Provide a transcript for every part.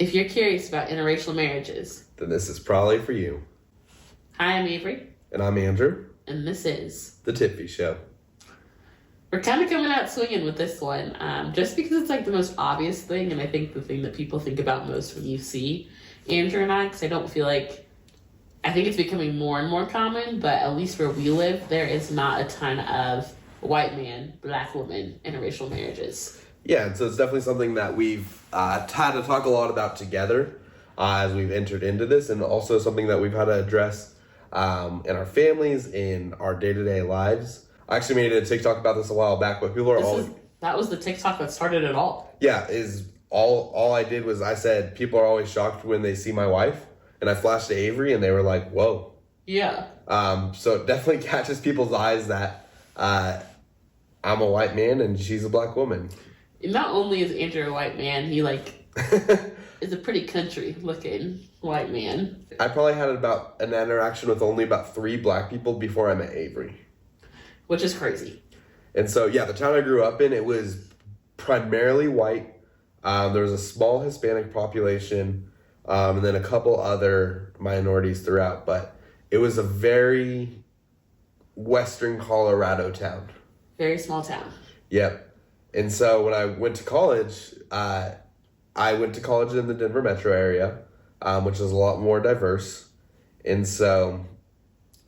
If you're curious about interracial marriages, then this is probably for you. Hi, I'm Avery. And I'm Andrew. And this is the TIPFY Show. We're kind of coming out swinging with this one, just because it's like the most obvious thing, and I think the thing that people think about most when you see Andrew and I, because I think it's becoming more and more common, but at least where we live, there is not a ton of white man, black woman interracial marriages. Yeah, and so it's definitely something that we've had to talk a lot about together as we've entered into this, and also something that we've had to address in our families, in our day-to-day lives. I actually made a TikTok about this a while back, but people are that was the TikTok that started it all. Yeah, all I did was I said people are always shocked when they see my wife, and I flashed to Avery, and they were like, "Whoa." Yeah. So it definitely catches people's eyes that I'm a white man and she's a black woman. Not only is Andrew a white man, he is a pretty country-looking white man. I probably had an interaction with only about 3 black people before I met Avery. Which is crazy. And so, yeah, the town I grew up in, it was primarily white. There was a small Hispanic population, and then a couple other minorities throughout. But it was a very western Colorado town. Very small town. Yep. And so when I went to college, I went to college in the Denver metro area, which is a lot more diverse. And so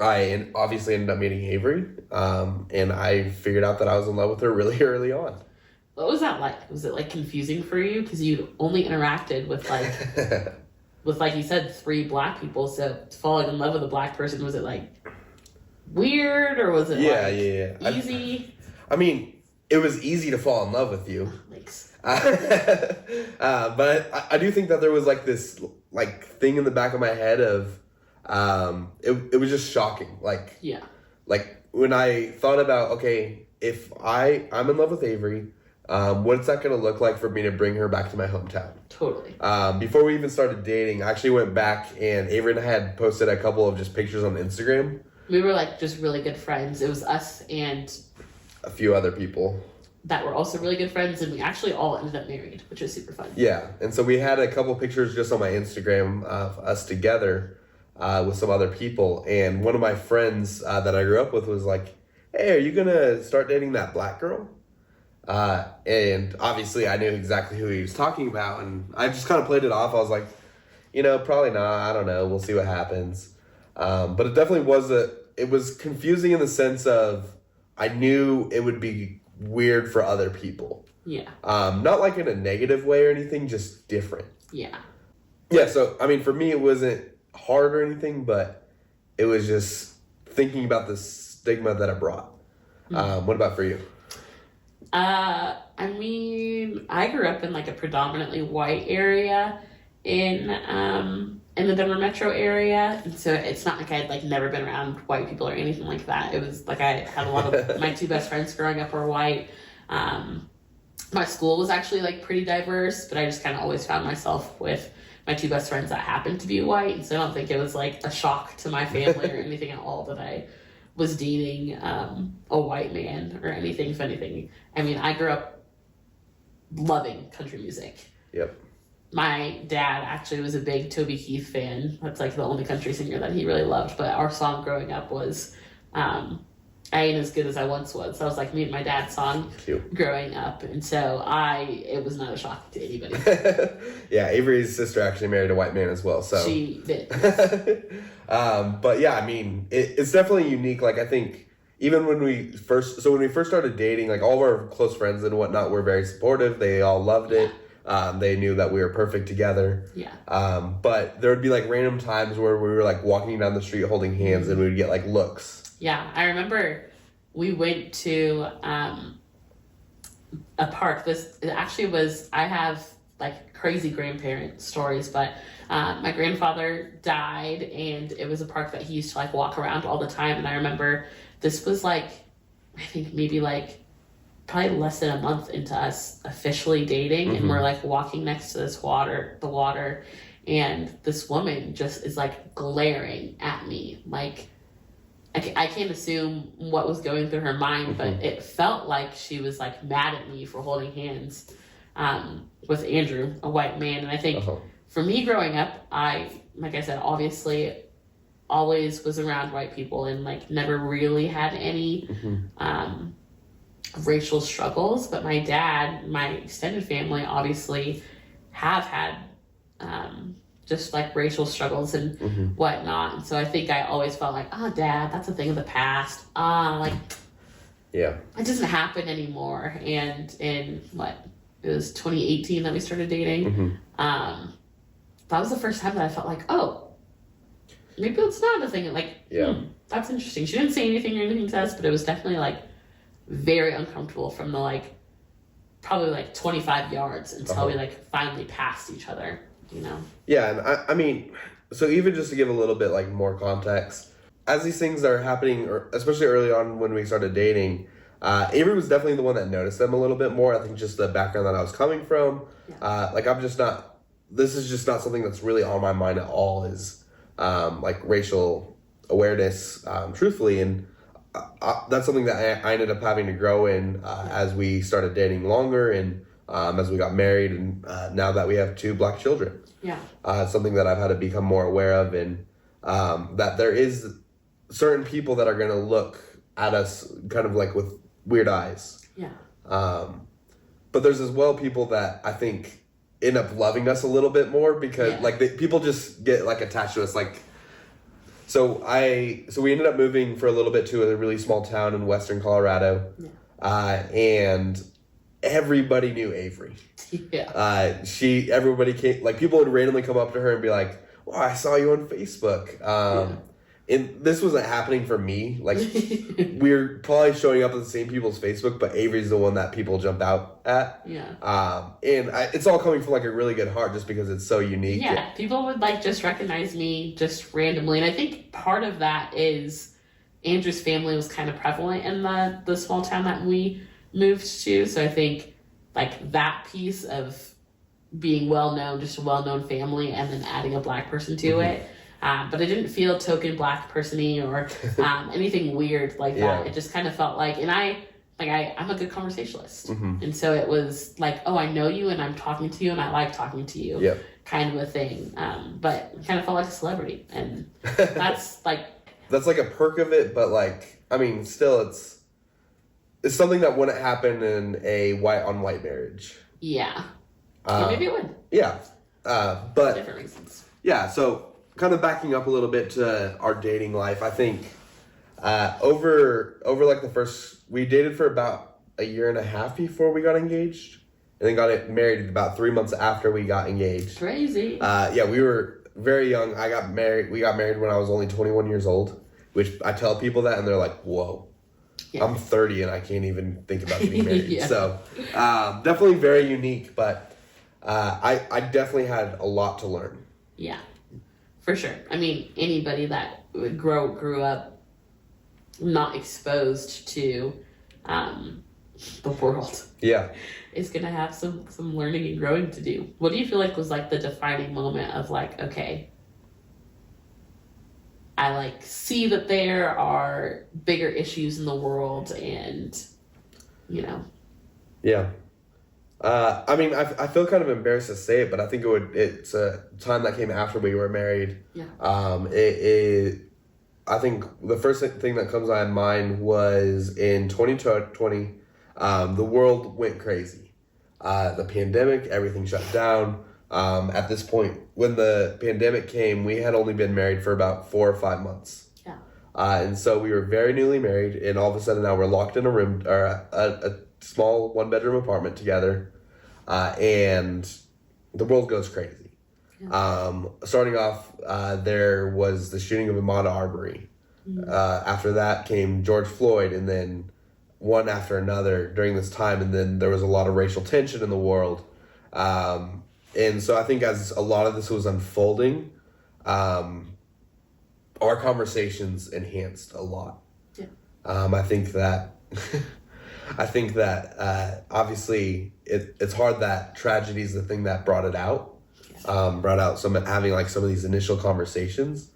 I obviously ended up meeting Avery, and I figured out that I was in love with her really early on. What was that like? Was it confusing for you? Because you'd only interacted with with you said 3 black people, so falling in love with a black person, was it weird, or was it easy? I mean, it was easy to fall in love with you. Thanks. But I do think that there was this thing in the back of my head of it was just shocking. When I thought about, okay, if I'm in love with Avery, what's that going to look like for me to bring her back to my hometown? Totally. Before we even started dating, I actually went back, and Avery and I had posted a couple of just pictures on Instagram. We were just really good friends. It was us and a few other people that were also really good friends, and we actually all ended up married, which was super fun. Yeah, and so we had a couple pictures just on my Instagram of us together with some other people, and one of my friends that I grew up with was like, "Hey, are you gonna start dating that black girl?" And obviously I knew exactly who he was talking about, and I just kind of played it off. I was like, probably not, I don't know, we'll see what happens. But it definitely was confusing in the sense of I knew it would be weird for other people. Yeah. Not in a negative way or anything, just different. Yeah. Yeah, so, I mean, for me, it wasn't hard or anything, but it was just thinking about the stigma that it brought. Mm-hmm. What about for you? I mean, I grew up in a predominantly white area in the Denver metro area, and so it's not I had never been around white people or anything like that. It was I had a lot of my 2 best friends growing up were white. My school was actually pretty diverse, but I just kind of always found myself with my 2 best friends that happened to be white, and so I don't think it was a shock to my family or anything at all that I was dating a white man or anything. If anything, I mean, I grew up loving country music. Yep. My dad actually was a big Toby Keith fan. That's the only country singer that he really loved. But our song growing up was I Ain't As Good As I Once Was. That was me and my dad's song. Cute. Growing up. And so it was not a shock to anybody. Yeah, Avery's sister actually married a white man as well. So she did. But yeah, I mean, it's definitely unique. I think even when we first started dating, all of our close friends and whatnot were very supportive. They all loved it. They knew that we were perfect together. Yeah. But there would be random times where we were walking down the street holding hands, and we would get looks. Yeah, I remember we went to a park. It actually was, I have crazy grandparent stories, but my grandfather died, and it was a park that he used to walk around all the time. And I remember this was I think maybe probably less than a month into us officially dating, mm-hmm. and we're walking next to the water, and this woman just is glaring at me. I can't assume what was going through her mind, mm-hmm. but it felt like she was mad at me for holding hands with Andrew, a white man. And I think for me growing up, like I said, obviously always was around white people and like never really had any racial struggles. But my dad, my extended family, obviously have had just like racial struggles and whatnot. And so I think I always felt like, oh, Dad, that's a thing of the past. It doesn't happen anymore. And in it was 2018 that we started dating. That was the first time that I felt like, oh, maybe it's not a thing. Like, that's interesting. She didn't say anything or anything to us, but it was definitely like very uncomfortable from the like probably like 25 yards until we like finally passed each other, you know? Yeah, and I mean, so even just to give a little bit like more context, as these things are happening, or especially early on when we started dating, Avery was definitely the one that noticed them a little bit more. I think just the background that I was coming from, this is just not something that's really on my mind at all, is like racial awareness, truthfully. And that's something that I ended up having to grow in as we started dating longer and as we got married, and now that we have 2 Black children. It's something that I've had to become more aware of, and that there is certain people that are going to look at us kind of like with weird eyes. But there's as well people that I think end up loving us a little bit more because people just get like attached to us. Like, so we ended up moving for a little bit to a really small town in western Colorado, and everybody knew Avery. Everybody came, like people would randomly come up to her and be like, "Well, I saw you on Facebook." And this wasn't happening for me. Like, we're probably showing up on the same people's Facebook, but Avery's the one that people jump out at. It's all coming from like a really good heart, just because it's so unique. People would like just recognize me just randomly, and I think part of that is Andrew's family was kind of prevalent in the small town that we moved to. So I think like that piece of being well-known, just a well-known family, and then adding a Black person to it. But I didn't feel token Black person-y or anything weird like that. It just kind of felt like, and I'm a good conversationalist. And so it was like, oh, I know you and I'm talking to you and I like talking to you, kind of a thing. But it kind of felt like a celebrity. And that's like... That's like a perk of it, but like, I mean, still it's something that wouldn't happen in a white-on-white marriage. Or maybe it would. But... For different reasons. So... kind of backing up a little bit to our dating life, I think over like we dated for about a year and a half before we got engaged, and then got married about 3 months after we got engaged. Crazy. We were very young. We got married when I was only 21 years old, which I tell people that and they're like, whoa. I'm 30 and I can't even think about getting married. So definitely very unique, but I definitely had a lot to learn. For sure. I mean, anybody that grew up not exposed to the world is going to have some learning and growing to do. What do you feel like was like the defining moment of like, okay, I like see that there are bigger issues in the world and, you know. I mean, I feel kind of embarrassed to say it, but I think it's a time that came after we were married. I think the first thing that comes to my mind was in 2020, the world went crazy. The pandemic, everything shut down. At this point, when the pandemic came, we had only been married for about 4 or 5 months. And so we were very newly married, and all of a sudden now we're locked in a room, or a small 1-bedroom apartment together. And the world goes crazy. Starting off, there was the shooting of Ahmaud Arbery. After that came George Floyd, and then one after another during this time. And then there was a lot of racial tension in the world. And so I think as a lot of this was unfolding, our conversations enhanced a lot. I think that obviously it's hard that tragedy is the thing that brought it out, brought out having like some of these initial conversations.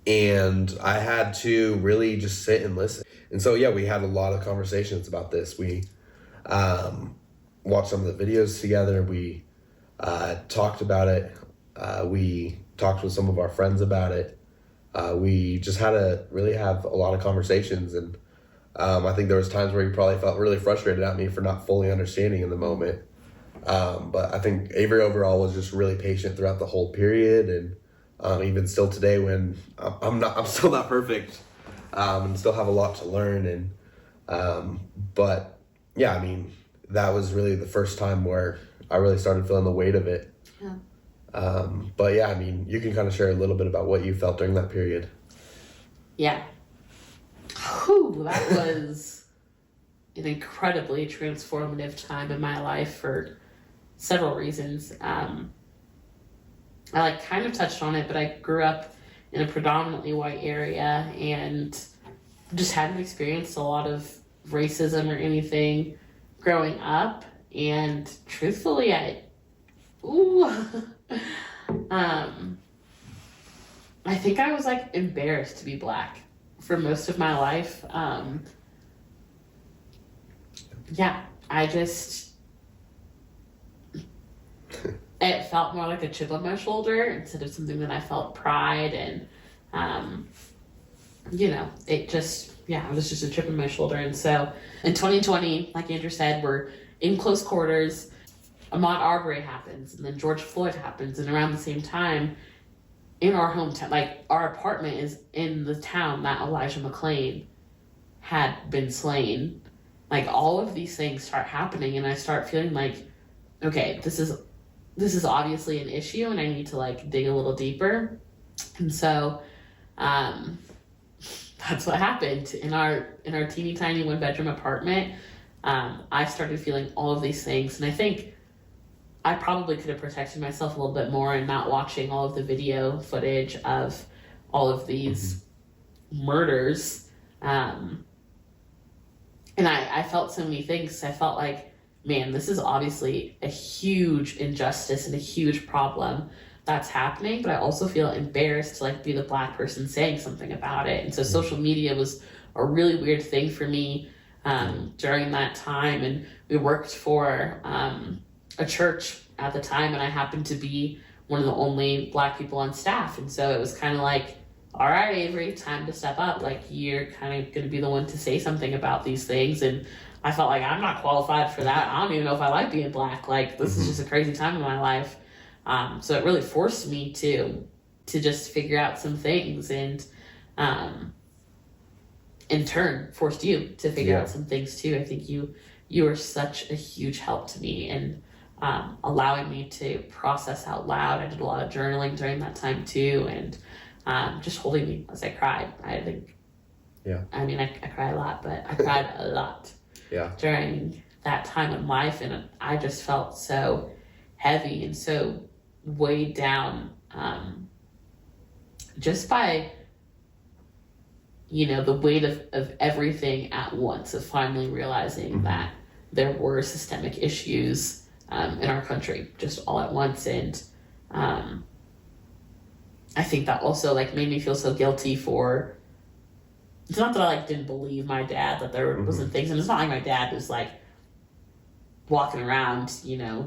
And I had to really just sit and listen. And so, we had a lot of conversations about this. We watched some of the videos together. We talked about it. We talked with some of our friends about it. We just had to really have a lot of conversations, and I think there was times where he probably felt really frustrated at me for not fully understanding in the moment. But I think Avery overall was just really patient throughout the whole period, and even still today, when I'm still not perfect, and still have a lot to learn. And but yeah, I mean, that was really the first time where I really started feeling the weight of it. Yeah. But yeah, I mean, you can kind of share a little bit about what you felt during that period. Yeah. Whew, that was an incredibly transformative time in my life for several reasons. I kind of touched on it, but I grew up in a predominantly white area and just hadn't experienced a lot of racism or anything growing up. And truthfully, I think I was embarrassed to be Black for most of my life. I just, it felt more like a chip on my shoulder instead of something that I felt pride and, it was just a chip on my shoulder. And so in 2020, like Andrew said, we're in close quarters. Ahmaud Arbery happens, and then George Floyd happens, and around the same time, in our hometown, our apartment is in the town that Elijah McClain had been slain. All of these things start happening, and I start feeling okay, this is obviously an issue, and I need to dig a little deeper. And so, that's what happened in our teeny tiny 1-bedroom apartment. I started feeling all of these things, and I think I probably could have protected myself a little bit more and not watching all of the video footage of all of these murders. And I felt so many things. I felt man, this is obviously a huge injustice and a huge problem that's happening, but I also feel embarrassed to be the Black person saying something about it. And so social media was a really weird thing for me during that time. And we worked for a church at the time, and I happened to be one of the only Black people on staff. And so it was kind of all right, Avery, time to step up. You're kind of going to be the one to say something about these things. And I felt I'm not qualified for that. I don't even know if I like being Black. This is just a crazy time in my life. So it really forced me to just figure out some things, and in turn forced you to figure out some things too. I think you were such a huge help to me, and allowing me to process out loud. I did a lot of journaling during that time too, and just holding me as I cried. I think, I mean, I cry a lot, but I cried a lot during that time in life, and I just felt so heavy and so weighed down just by the weight of everything at once, of finally realizing that there were systemic issues in our country just all at once. And I think that also made me feel so guilty for, it's not that I didn't believe my dad that there wasn't things, and it's not my dad was walking around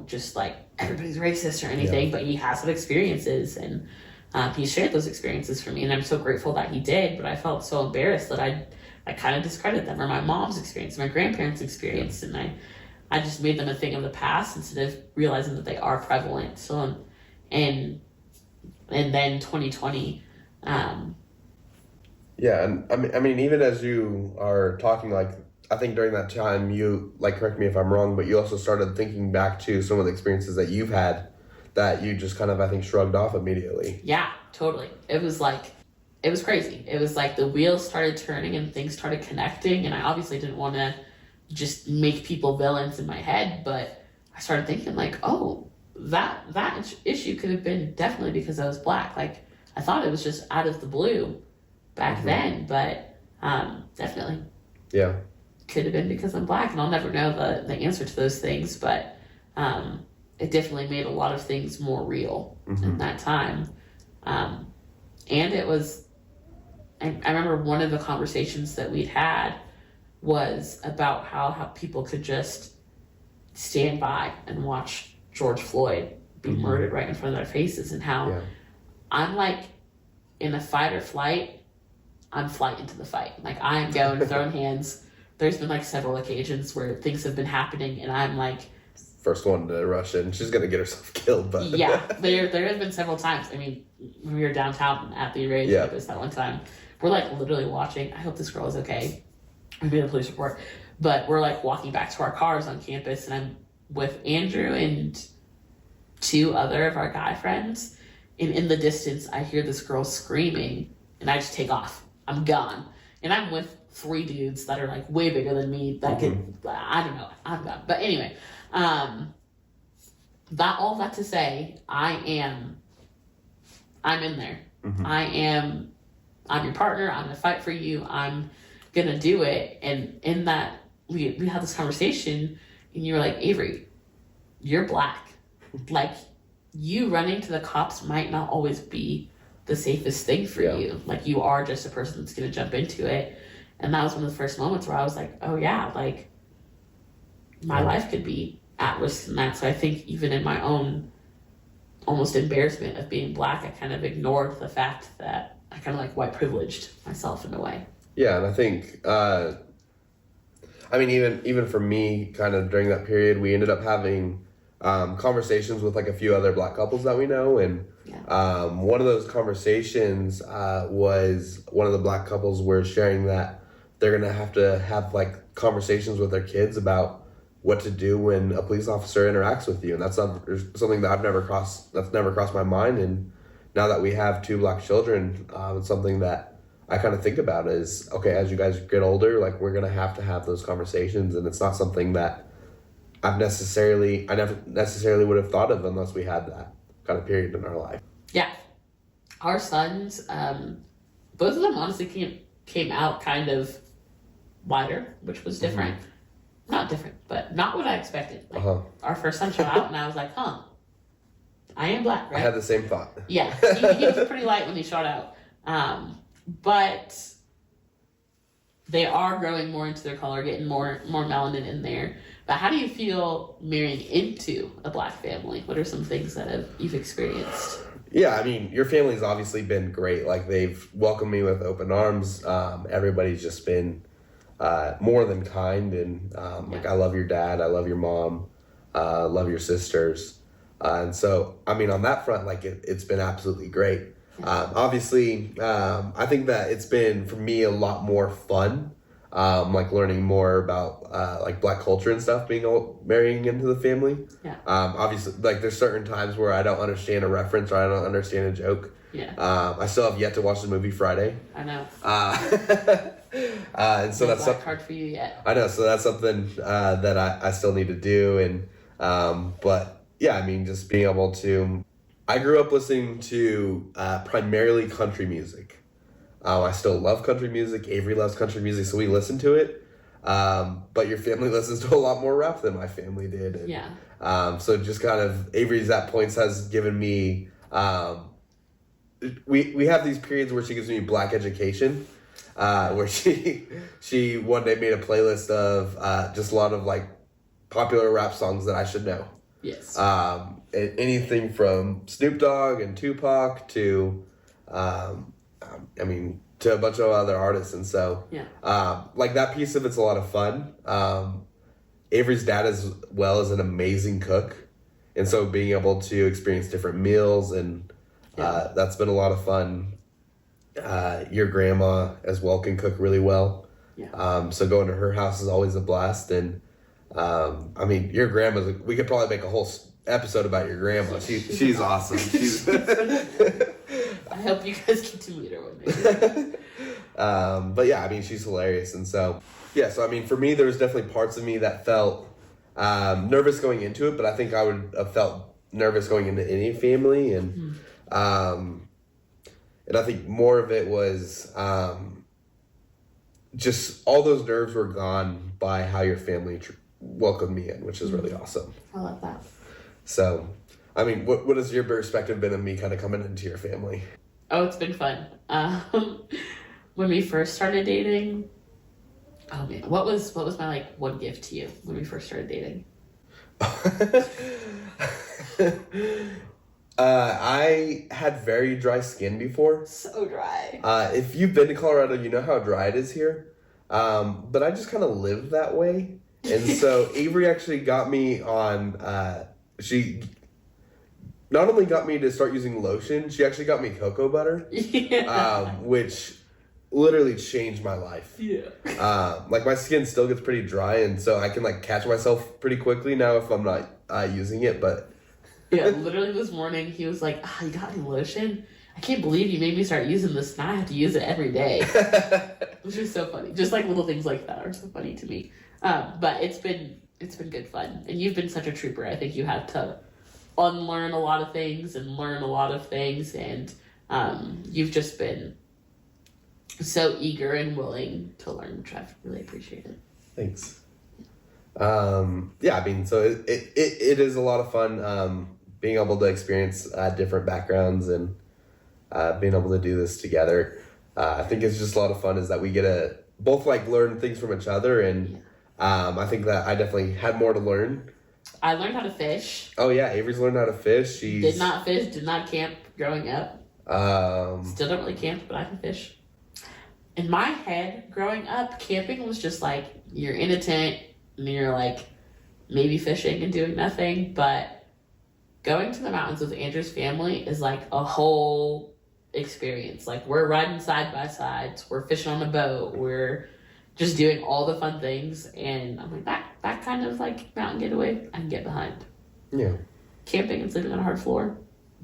just everybody's racist or anything, but he has had experiences, and he shared those experiences for me, and I'm so grateful that he did. But I felt so embarrassed that I kind of discredited them, or my mom's experience, my grandparents' experience, and I just made them a thing of the past instead of realizing that they are prevalent. So, and then 2020. And I mean, even as you are talking, I think during that time, you, correct me if I'm wrong, but you also started thinking back to some of the experiences that you've had that you just kind of, I think, shrugged off immediately. Yeah, totally. It was it was crazy. It was the wheels started turning and things started connecting, and I obviously didn't want to just make people villains in my head, but I started thinking oh, that issue could have been definitely because I was Black. I thought it was just out of the blue back then, but definitely. Yeah. Could have been because I'm Black, and I'll never know the answer to those things, but it definitely made a lot of things more real at that time. And it was, I remember one of the conversations that we'd had was about how people could just stand by and watch George Floyd be murdered right in front of their faces, and how I'm like in a fight or flight. I'm flight into the fight. Like, I am going, throwing hands. There's been like several occasions where things have been happening, and I'm like, first one to rush in. She's gonna get herself killed, but yeah, there have been several times. I mean, when we were downtown at the Avery campus that one time, we're like literally watching. I hope this girl is okay. We made a police report, but we're like walking back to our cars on campus, and I'm with Andrew and 2 other of our guy friends, and in the distance, I hear this girl screaming, and I just take off. I'm gone. And I'm with 3 dudes that are like way bigger than me that could, I don't know, I'm gone. But anyway, all that to say, I'm in there. I'm your partner. I'm gonna fight for you. I'm gonna do it. And in that, we had this conversation, and you were like, Avery, you're Black. Like, you running to the cops might not always be the safest thing for you. Like, you are just a person that's going to jump into it. And that was one of the first moments where I was like, oh yeah, like, my life could be at risk in that. So I think even in my own almost embarrassment of being Black, I kind of ignored the fact that I kind of like white privileged myself in a way. Yeah, and I think, I mean, even for me, kind of during that period, we ended up having conversations with like a few other Black couples that we know, and one of those conversations was one of the Black couples were sharing that they're gonna have like conversations with their kids about what to do when a police officer interacts with you, and that's something that that's never crossed my mind. And now that we have 2 Black children, it's something that I kind of think about is, okay, as you guys get older, like, we're gonna have to have those conversations, and it's not something that I never necessarily would have thought of unless we had that kind of period in our life. Yeah. Our sons, both of them honestly came out kind of wider, which was different. Not different, but not what I expected. Like, our first son showed out, and I was like, I am Black, right? I had the same thought. Yeah, he was pretty light when he shot out. But they are growing more into their color, getting more melanin in there. But how do you feel marrying into a Black family? What are some things that you've experienced? Yeah, I mean, your family's obviously been great. Like, they've welcomed me with open arms. Everybody's just been more than kind. And like, I love your dad. I love your mom. Love your sisters. And so, I mean, on that front, like, it's been absolutely great. Obviously, I think that it's been, for me, a lot more fun. Like, learning more about like Black culture and stuff, marrying into the family. Yeah. Obviously, like, there's certain times where I don't understand a reference or I don't understand a joke. Yeah. I still have yet to watch the movie Friday. I know. And so that's hard for you yet. I know. So that's something that I still need to do. And but yeah, I mean, just being able to. I grew up listening to primarily country music. I still love country music. Avery loves country music, so we listen to it. But your family listens to a lot more rap than my family did. And, yeah. So just kind of, Avery's at points has given me, we have these periods where she gives me Black education, where she one day made a playlist of just a lot of like popular rap songs that I should know. Yes. Anything from Snoop Dogg and Tupac to, I mean, to a bunch of other artists. And so, like, that piece of it's a lot of fun. Avery's dad as well is an amazing cook. And so being able to experience different meals and that's been a lot of fun. Your grandma as well can cook really well. Yeah. So going to her house is always a blast. And I mean, your grandma's, we could probably make a whole episode about your grandma. She's awesome. I hope you guys get to meet her one day. But yeah, I mean, she's hilarious. And so, yeah, so I mean, for me, there was definitely parts of me that felt nervous going into it, but I think I would have felt nervous going into any family. And and I think more of it was just all those nerves were gone by how your family welcomed me in, which is really awesome. I love that. So, I mean, what has your perspective been of me kind of coming into your family? Oh, it's been fun. When we first started dating, oh man, what was my like one gift to you when we first started dating? I had very dry skin before. So dry. If you've been to Colorado, you know how dry it is here. But I just kind of live that way. And so Avery actually got me on, she not only got me to start using lotion, she actually got me cocoa butter, which literally changed my life. Yeah. Like my skin still gets pretty dry, and so I can like catch myself pretty quickly now if I'm not using it, but... Yeah, literally this morning he was like, you got any lotion? I can't believe you made me start using this, and I have to use it every day. Which is so funny. Just like little things like that are so funny to me. But it's been good fun. And you've been such a trooper. I think you had to unlearn a lot of things and learn a lot of things, and you've just been so eager and willing to learn, which I've really appreciated. Thanks. Yeah, I mean, so it is a lot of fun being able to experience different backgrounds and being able to do this together. I think it's just a lot of fun is that we get to both like learn things from each other, and I think that I definitely had more to learn. I learned how to fish. Oh yeah, Avery's learned how to fish. She did not fish, did not camp growing up. Still don't really camp, but I can fish. In my head, growing up, camping was just like you're in a tent and you're like maybe fishing and doing nothing, but going to the mountains with Andrew's family is like a whole experience. Like we're riding side by sides, we're fishing on a boat, we're just doing all the fun things, and I'm like that kind of like mountain getaway I can get behind. Yeah. Camping and sleeping on a hard floor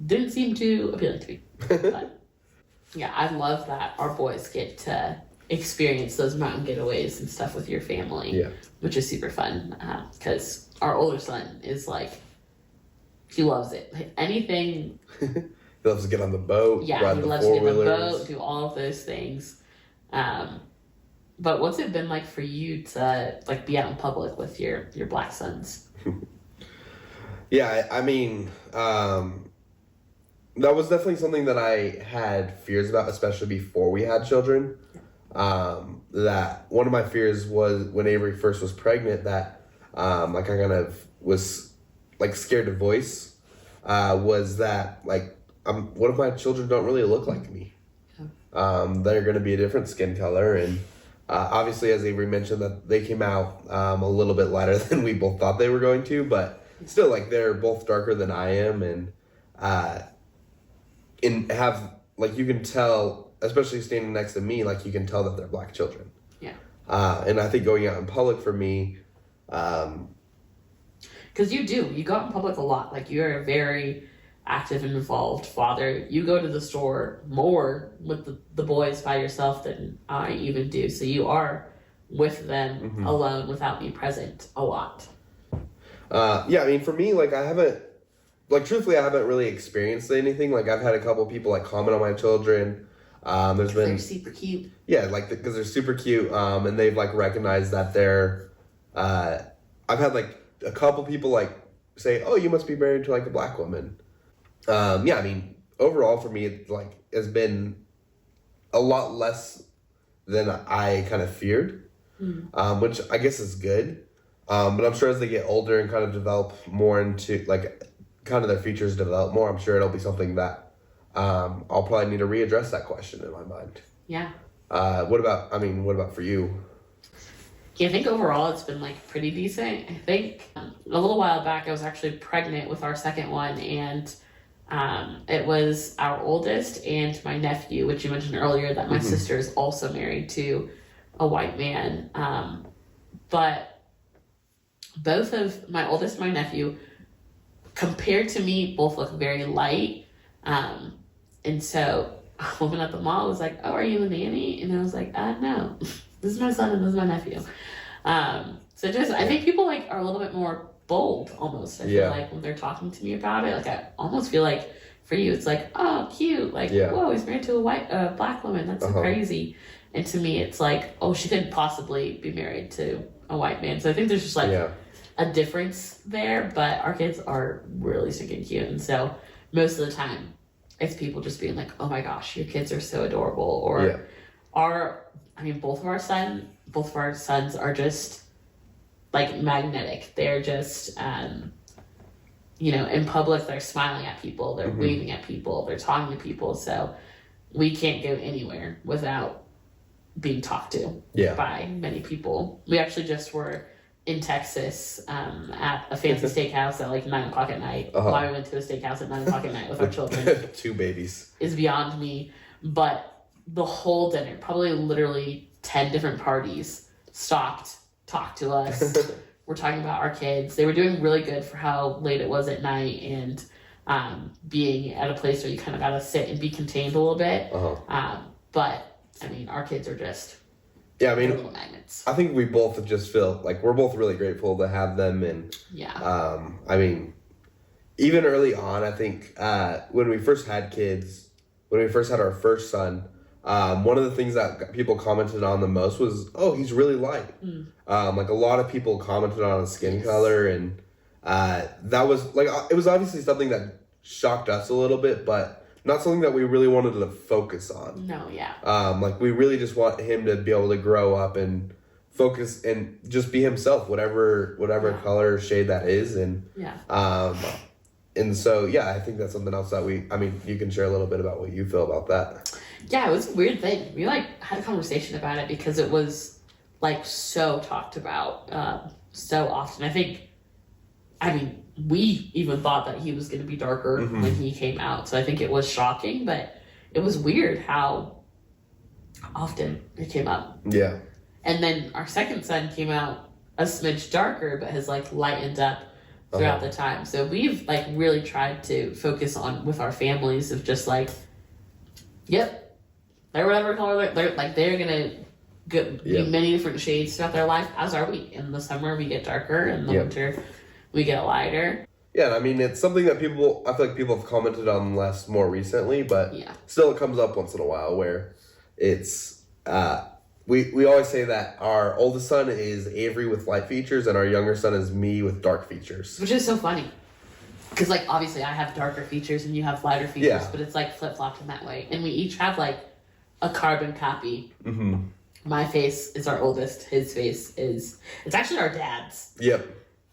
didn't seem too appealing to me. But yeah, I love that our boys get to experience those mountain getaways and stuff with your family. Yeah. Which is super fun because our older son is like, he loves it. Anything. He loves to get on the boat. Yeah, ride he the loves to get on the four-wheelers. boat, do all of those things. But what's it been like for you to like be out in public with your black sons? Yeah, I mean, that was definitely something that I had fears about, especially before we had children. That one of my fears was when Avery first was pregnant that like I kind of was like scared to voice was that like what if my children don't really look like me? They're going to be a different skin color, and obviously, as Avery mentioned, that they came out a little bit lighter than we both thought they were going to, but still, like they're both darker than I am, and have like you can tell, especially standing next to me, like you can tell that they're black children. Yeah. And I think going out in public for me, because you go out in public a lot. Like you're a very active and involved father. You go to the store more with the boys by yourself than I even do. So you are with them alone without me present a lot. Yeah, I mean, for me, like I haven't really experienced anything. Like I've had a couple people like comment on my children. They're super cute. Yeah, like because they're super cute. And they've like recognized that they're. I've had like a couple people like say, "Oh, you must be married to like a black woman." Yeah, I mean, overall for me, it like has been a lot less than I kind of feared, which I guess is good. But I'm sure as they get older and kind of develop more into like kind of their features develop more, I'm sure it'll be something that I'll probably need to readdress that question in my mind. Yeah. What about for you? Yeah, I think overall it's been like pretty decent. I think a little while back I was actually pregnant with our second one, and it was our oldest and my nephew, which you mentioned earlier that my sister is also married to a white man. But both of my oldest and my nephew, compared to me, both look very light. And so a woman at the mall was like, "Oh, are you a nanny?" And I was like, "No, this is my son and this is my nephew." So just, I think people like are a little bit more bold almost. I feel like when they're talking to me about it, like I almost feel like for you, it's like, "Oh, cute. Like, whoa, he's married to a black woman. That's so crazy." And to me, it's like, "Oh, she couldn't possibly be married to a white man." So I think there's just like a difference there, but our kids are really stinking cute. And so most of the time it's people just being like, "Oh my gosh, your kids are so adorable." Or both of our sons are just like magnetic. They're just in public, they're smiling at people, they're waving at people, they're talking to people. So we can't go anywhere without being talked to by many people. We actually just were in Texas at a fancy steakhouse at like 9 o'clock at night. Why we went to a steakhouse at 9 o'clock at night with our children 2 babies is beyond me. But the whole dinner, probably literally 10 different parties, stopped, talked to us. We're talking about our kids. They were doing really good for how late it was at night, and being at a place where you kind of got to sit and be contained a little bit. But I mean, our kids are just little magnets. I think we both just feel like we're both really grateful to have them, and I mean, even early on, I think when we first had kids, when we first had our first son, one of the things that people commented on the most was, oh, he's really light. Like a lot of people commented on his skin color, and that was like, it was obviously something that shocked us a little bit, but not something that we really wanted to focus on. No, yeah. Like we really just want him to be able to grow up and focus and just be himself, whatever color or shade that is, and and so I think that's something else that you can share a little bit about what you feel about that. Yeah, it was a weird thing. We had a conversation about it because it was so talked about so often. We even thought that he was going to be darker when he came out. So I think it was shocking, but it was weird how often it came up. Yeah. And then our second son came out a smidge darker, but has lightened up throughout the time. So we've really tried to focus on with our families of just yep, they're whatever color they're gonna be many different shades throughout their life, as are we. In the summer we get darker, in the winter we get lighter. Yeah, I mean, it's something that I feel like people have commented on less more recently, but still it comes up once in a while where it's we always say that our oldest son is Avery with light features and our younger son is me with dark features, which is so funny because obviously I have darker features and you have lighter features, but it's flip-flopped in that way, and we each have a carbon copy. My face is our oldest, his face is actually our dad's.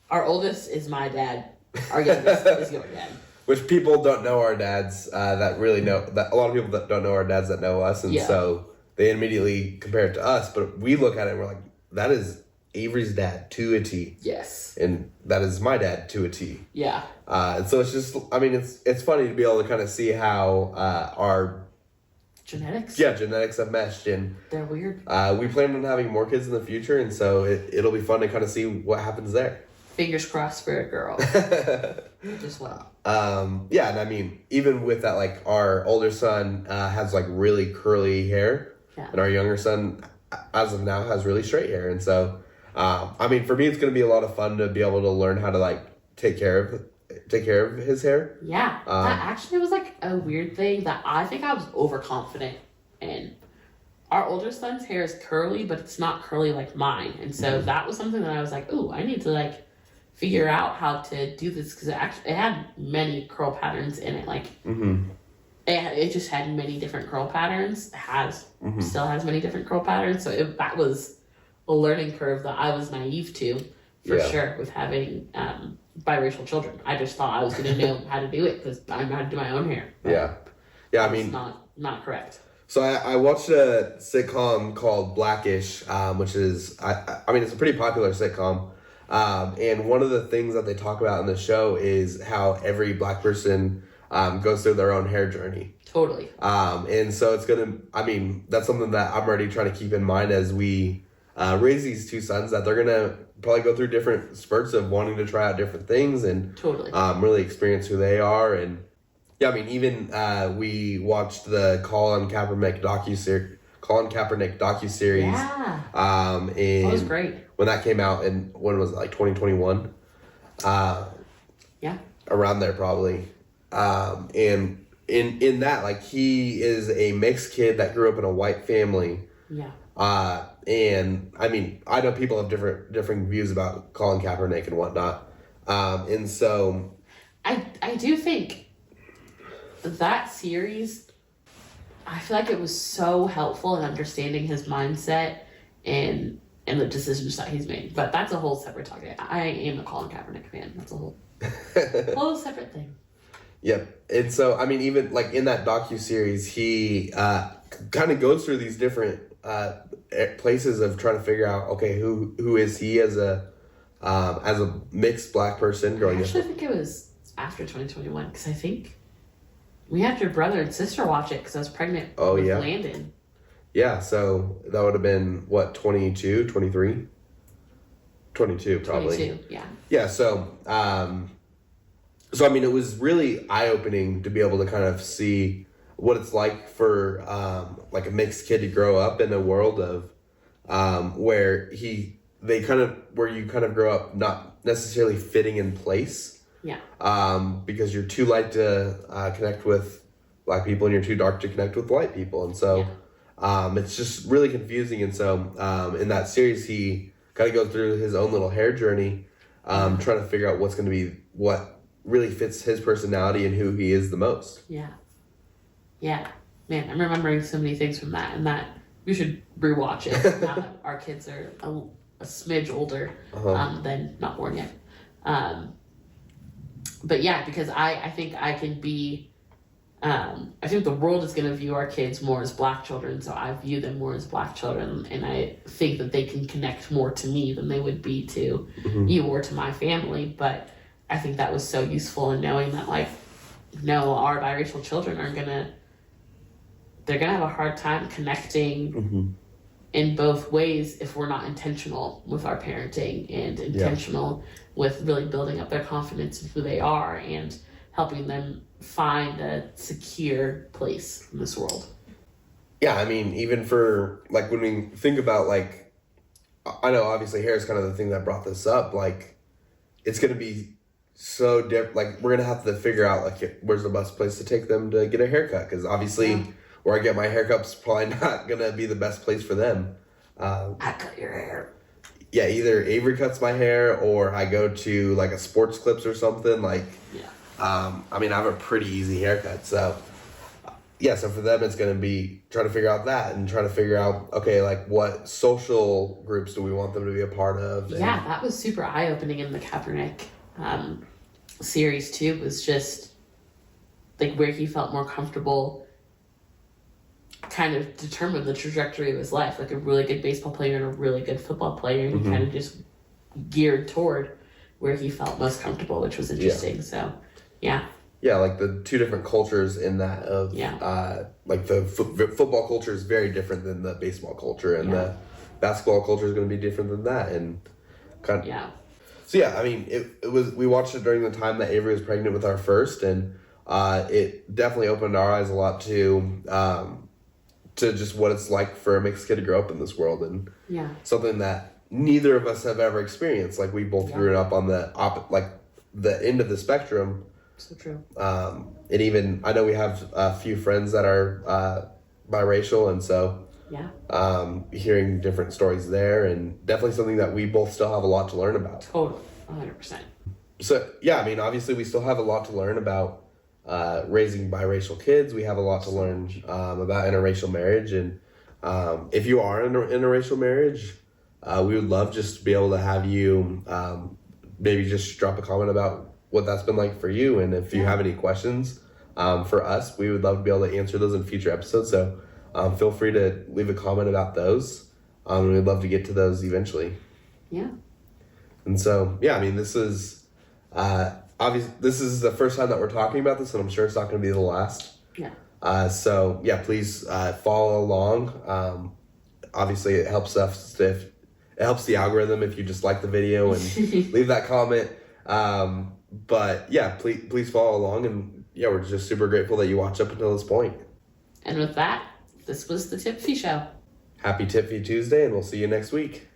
Our oldest is my dad. Our youngest is your dad. Which people don't know our dads that really know that. A lot of people that don't know our dads that know us, and so they immediately compare it to us. But we look at it and we're like, that is Avery's dad to a T. Yes. And that is my dad to a T. Yeah. And so it's just, it's funny to be able to kind of see how our genetics have meshed, and they're weird. We plan on having more kids in the future, and so it'll be fun to kind of see what happens there. Fingers crossed for a girl. Just well. And even with that, our older son has really curly hair, and our younger son, as of now, has really straight hair. And so, for me, it's going to be a lot of fun to be able to learn how to take care of his hair. Yeah, that actually was a weird thing that I think I was overconfident in. Our older son's hair is curly, but it's not curly like mine, and so that was something that I was ooh, I need to figure out how to do this, because it had many curl patterns in it. It just had many different curl patterns. It still has many different curl patterns. So that was a learning curve that I was naive to, for sure, with having biracial children. I just thought I was going to know how to do it because I know how to do my own hair. It's not correct. So I watched a sitcom called Blackish, which is it's a pretty popular sitcom. And one of the things that they talk about in the show is how every black person goes through their own hair journey. Totally. And so it's that's something that I'm already trying to keep in mind as we raise these two sons, that they're going to probably go through different spurts of wanting to try out different things and really experience who they are. And we watched the Colin Kaepernick docuseries. Yeah. That was great. When that came out, and when was it, 2021? Around there probably. And in that, he is a mixed kid that grew up in a white family. Yeah. And I know people have different views about Colin Kaepernick and whatnot. And so I do think that series, I feel like it was so helpful in understanding his mindset and and the decisions that he's made. But that's a whole separate topic. I am a Colin Kaepernick fan. That's a whole separate thing. Yep. And so, I mean, even like in that docuseries, he kind of goes through these different places of trying to figure out, okay, who is he as a mixed black person growing up. Actually, I think it was after 2021 because I think we had your brother and sister watch it because I was pregnant with Landon. Yeah, so that would have been, what, 22, 23? 22, probably. 22, yeah. Yeah, so, I mean, it was really eye-opening to be able to kind of see what it's like for, like, a mixed kid to grow up in a world of, where you kind of grow up not necessarily fitting in place. Yeah. Because you're too light to connect with black people and you're too dark to connect with white people. And so... Yeah. It's just really confusing, and so in that series, he kind of goes through his own little hair journey, trying to figure out what's going to be what really fits his personality and who he is the most. Yeah, man, I'm remembering so many things from that, and that we should rewatch it now that our kids are a smidge older than not born yet. But yeah, because I think I can be. I think the world is going to view our kids more as black children, so I view them more as black children, and I think that they can connect more to me than they would be to you or to my family. But I think that was so useful in knowing that, like, no, our biracial children they're gonna have a hard time connecting in both ways if we're not intentional with our parenting and intentional with really building up their confidence in who they are and helping them find a secure place in this world. Yeah, I mean, even for, like, when we think about, like, I know obviously hair is kind of the thing that brought this up, like, it's going to be so different, like, we're going to have to figure out, like, where's the best place to take them to get a haircut, because obviously where I get my haircut's probably not going to be the best place for them. I cut your hair. Yeah, either Avery cuts my hair or I go to, like, a Sports Clips or something, like... Yeah. I mean, I have a pretty easy haircut, so so for them it's going to be trying to figure out that and trying to figure out, okay, like, what social groups do we want them to be a part of? And yeah, that was super eye-opening in the Kaepernick series too, was just like where he felt more comfortable kind of determined the trajectory of his life, like a really good baseball player and a really good football player, and he kind of just geared toward where he felt most comfortable, which was interesting. So yeah, like the two different cultures in that of like the football culture is very different than the baseball culture, and the basketball culture is going to be different than that, and kind of, so I mean, it was, we watched it during the time that Avery was pregnant with our first, and it definitely opened our eyes a lot to just what it's like for a mixed kid to grow up in this world, and something that neither of us have ever experienced. Like, we both grew up on the end of the spectrum. So true. And even, I know we have a few friends that are biracial, and so hearing different stories there, and definitely something that we both still have a lot to learn about. Totally, 100%. So, I mean, obviously we still have a lot to learn about raising biracial kids. We have a lot to learn about interracial marriage, and if you are in an interracial marriage, we would love just to be able to have you maybe just drop a comment about what that's been like for you, and if you have any questions for us, we would love to be able to answer those in future episodes, so feel free to leave a comment about those. We'd love to get to those eventually. And so I mean, this is obviously, this is the first time that we're talking about this, and I'm sure it's not going to be the last. So please follow along. Obviously it helps us if it helps the algorithm if you just like the video and leave that comment. But please follow along, and we're just super grateful that you watched up until this point. And with that, this was the TIPFY Show. Happy TIPFY Tuesday, and we'll see you next week.